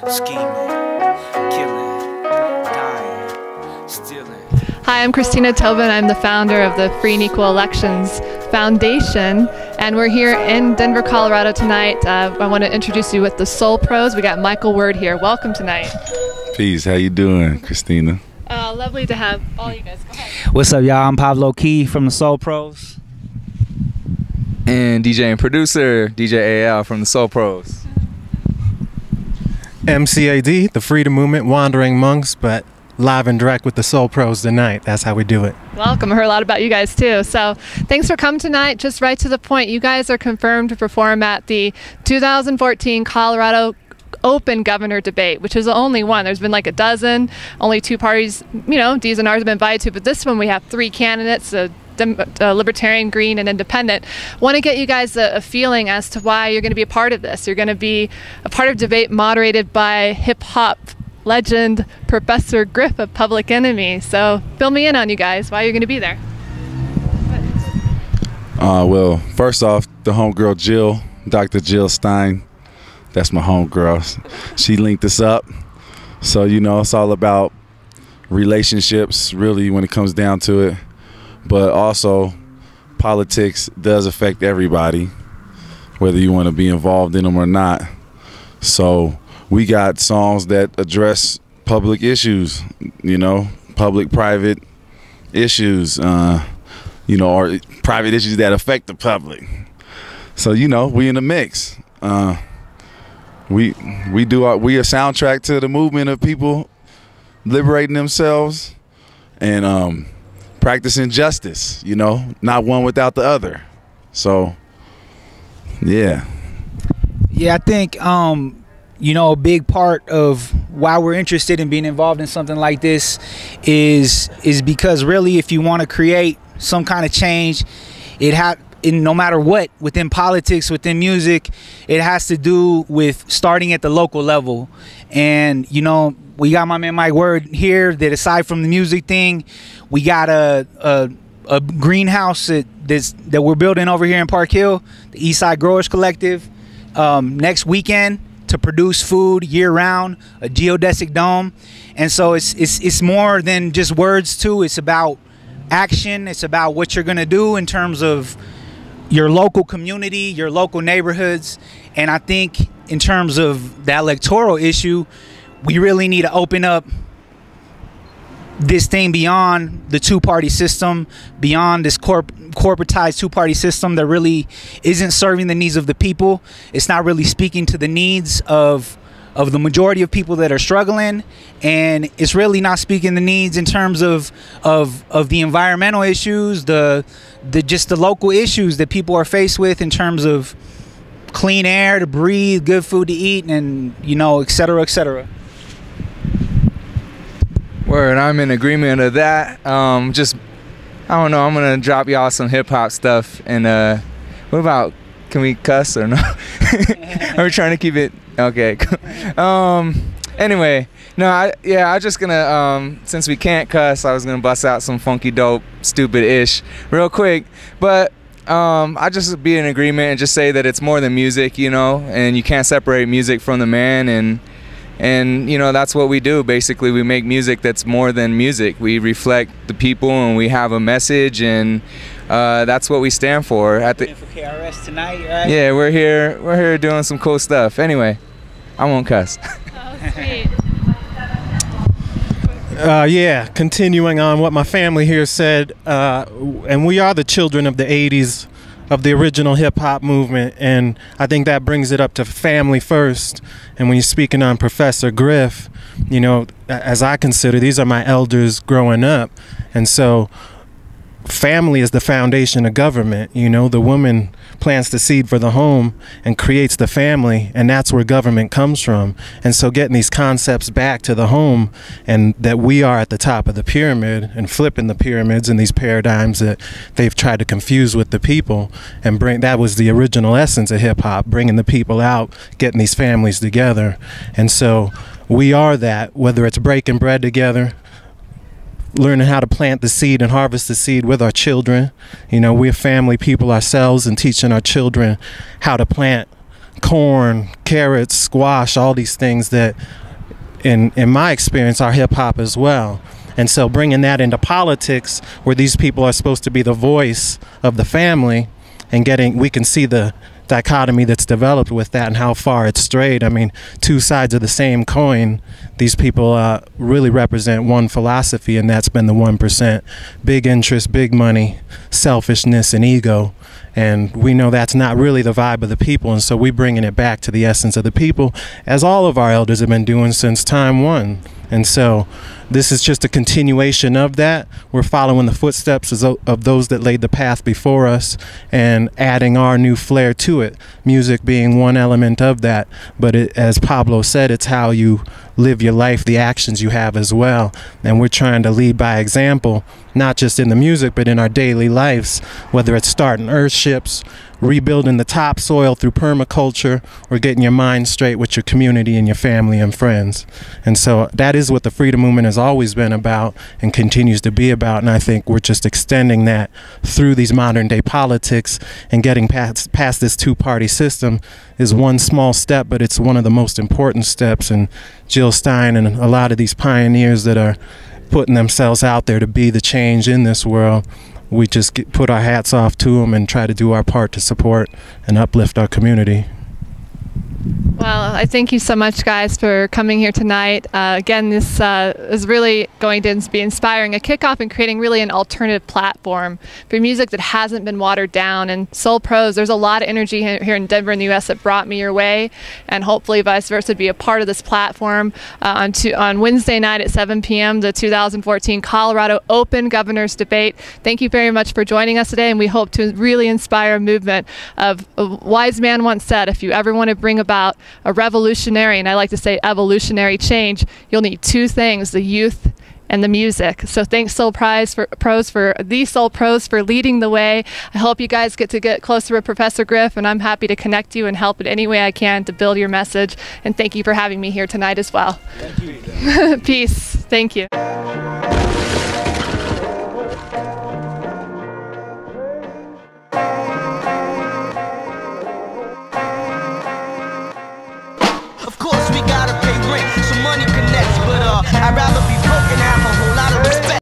scheming, killing, dying, stealing. Hi, I'm Christina Tobin. I'm the founder of the Free and Equal Elections Foundation, and we're here in Denver, Colorado tonight. I want to introduce you with the Soul Pros. We got Michael Word here. Welcome tonight. Peace. How you doing, Christina? Lovely to have all you guys. Go ahead. What's up, y'all? I'm Pablo Key from the Soul Pros. And DJ and producer, DJ AL from the Soul Pros. MCAD, the Freedom Movement, Wandering Monks, but live and direct with the Soul Pros tonight. That's how we do it. Welcome. I heard a lot about you guys too. So thanks for coming tonight. Just right to the point. You guys are confirmed to perform at the 2014 Colorado Open Governor Debate, which is the only one. There's been like a dozen, only two parties, you know, D's and R's have been invited to, but this one we have three candidates, Libertarian, Green, and Independent. Want to get you guys a feeling as to why you're going to be a part of this. You're going to be a part of debate moderated by hip-hop legend Professor Griff of Public Enemy. So fill me in on you guys, why you're going to be there. Well, first off, the homegirl Jill, Dr. Jill Stein, that's my homegirl. She linked us up. So, you know, it's all about relationships, really, when it comes down to it. But also, politics does affect everybody, whether you want to be involved in them or not. So we got songs that address public issues, you know, public-private issues, you know, or private issues that affect the public. So, you know, we in the mix. We a soundtrack to the movement of people liberating themselves and practicing justice, you know, not one without the other. So, yeah. Yeah, I think, you know, a big part of why we're interested in being involved in something like this is because really if you want to create some kind of change, no matter what, within politics, within music, it has to do with starting at the local level. And, you know, we got my man Mike Word here that aside from the music thing, we got a greenhouse that we're building over here in Park Hill, the Eastside Growers Collective, next weekend to produce food year-round, a geodesic dome. And so it's more than just words too. It's about action. It's about what you're going to do in terms of your local community, your local neighborhoods. And I think in terms of the electoral issue, we really need to open up this thing beyond the two-party system, beyond this corporatized two-party system that really isn't serving the needs of the people. It's not really speaking to the needs of the majority of people that are struggling, and it's really not speaking the needs in terms of the environmental issues, just the local issues that people are faced with in terms of clean air to breathe, good food to eat, and, you know, et cetera, et cetera. Word, I'm in agreement of that. I don't know, I'm gonna drop y'all some hip hop stuff. And what about, can we cuss or no? Are we trying to keep it okay? Anyway, no, I just gonna since we can't cuss, I was gonna bust out some funky dope stupid-ish real quick. But I just be in agreement and just say that it's more than music, you know, and you can't separate music from the man. And you know, that's what we do. Basically, we make music that's more than music. We reflect the people and we have a message, and that's what we stand for. For KRS tonight, right? Yeah, we're here doing some cool stuff. Anyway, I won't cuss. Oh, sweet. Yeah, continuing on what my family here said, and we are the children of the 80s, of the original hip-hop movement, and I think that brings it up to family first. And when you're speaking on Professor Griff, you know, as I consider, these are my elders growing up, and so family is the foundation of government. You know, the woman plants the seed for the home and creates the family, and that's where government comes from. And so getting these concepts back to the home, and that we are at the top of the pyramid, and flipping the pyramids and these paradigms that they've tried to confuse with the people, and that was the original essence of hip-hop, bringing the people out, getting these families together. And so we are that, whether it's breaking bread together, learning how to plant the seed and harvest the seed with our children. You know, we're family people ourselves, and teaching our children how to plant corn, carrots, squash, all these things that, in my experience, are hip-hop as well. And so bringing that into politics, where these people are supposed to be the voice of the family, and we can see the dichotomy that's developed with that and how far it's strayed. I mean, two sides of the same coin. These people really represent one philosophy, and that's been the 1%. Big interest, big money, selfishness, and ego. And we know that's not really the vibe of the people, and so we're bringing it back to the essence of the people, as all of our elders have been doing since time one. And so this is just a continuation of that. We're following the footsteps of those that laid the path before us and adding our new flair to it, music being one element of that. But as Pablo said, it's how you live your life, the actions you have as well. And we're trying to lead by example, not just in the music, but in our daily lives, whether it's starting earthships, rebuilding the topsoil through permaculture, or getting your mind straight with your community and your family and friends. And so that is what the freedom movement has always been about and continues to be about. And I think we're just extending that through these modern day politics, and getting past this two-party system is one small step, but it's one of the most important steps. And Jill Stein and a lot of these pioneers that are putting themselves out there to be the change in this world, we just put our hats off to them and try to do our part to support and uplift our community. Well, I thank you so much, guys, for coming here tonight. Again, this is really going to be inspiring a kickoff and creating really an alternative platform for music that hasn't been watered down. And Soul Pros, there's a lot of energy here in Denver in the U.S. that brought me your way, and hopefully vice versa, be a part of this platform on Wednesday night at 7 p.m., the 2014 Colorado Open Governor's Debate. Thank you very much for joining us today, and we hope to really inspire a movement of, a wise man once said, if you ever want to bring about a revolutionary, and I like to say evolutionary change, you'll need two things: the youth and the music. So thanks Soul Pros for leading the way. I hope you guys get closer with Professor Griff, and I'm happy to connect you and help in any way I can to build your message. And thank you for having me here tonight as well. Thank you. Peace. Thank you. I'd rather